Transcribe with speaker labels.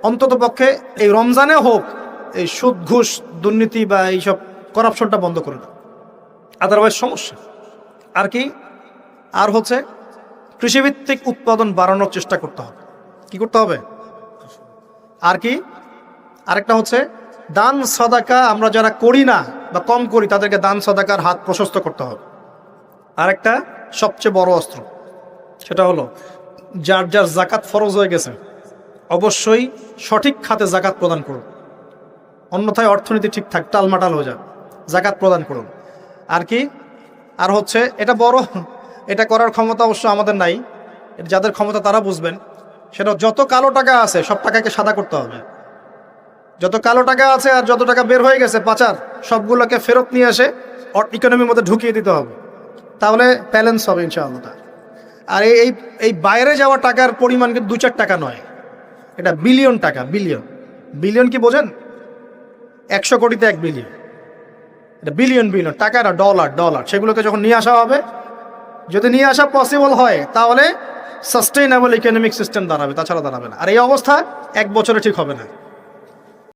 Speaker 1: অন্তত পক্ষে এই রমজানে হোক এই সুদ ঘুষ দুর্নীতি বা এইসব করাপশনটা বন্ধ করে দাও, আদারওয়াইজ সমস্যা। আর কি, আর হচ্ছে কৃষিভিত্তিক উৎপাদন বাড়ানোর চেষ্টা করতে হবে। কি করতে হবে? আর কি, আরেকটা হচ্ছে দান সাদাকা আমরা যারা করি না বা কম করি তাদেরকে দান সাদাকার হাত প্রশস্ত করতে হবে। আরেকটা সবচেয়ে বড় অস্ত্র, সেটা হলো যার যার জাকাত ফরজ হয়ে গেছে অবশ্যই সঠিক খাতে জাকাত প্রদান করুন, অন্যথায় অর্থনীতি ঠিকঠাক টালমাটাল হয়ে যাবে। জাকাত প্রদান করুন। আর কি, আর হচ্ছে এটা বড়, এটা করার ক্ষমতা অবশ্য আমাদের নাই, যাদের ক্ষমতা তারা বুঝবেন। সেটা যত কালো টাকা আছে সব টাকাকে সাদা করতে হবে। যত কালো টাকা আছে আর যত টাকা বের হয়ে গেছে পাচার, সবগুলোকে ফেরত নিয়ে এসে ইকোনমির মধ্যে ঢুকিয়ে দিতে হবে, তাহলে ব্যালেন্স হবে ইনশাআল্লাহ। আর এই এই বাইরে যাওয়া টাকার পরিমাণ কিন্তু 2-4 টাকা নয়, এটা বিলিয়ন টাকা। বিলিয়ন, বিলিয়ন কি বোঝেন? 100 কোটিতে 1 বিলিয়ন, এটা বিলিয়ন বিলিয়ন টাকা না, ডলার ডলার। সেগুলোকে যখন নিয়ে আসা হবে, যদি নিয়ে আসা পসিবল হয় তাহলে সাস্টেইনেবল ইকোনমিক সিস্টেম দাঁড়াবে, তাছাড়া দাঁড়াবে না। আর এই অবস্থা 1 বছরে ঠিক হবে না।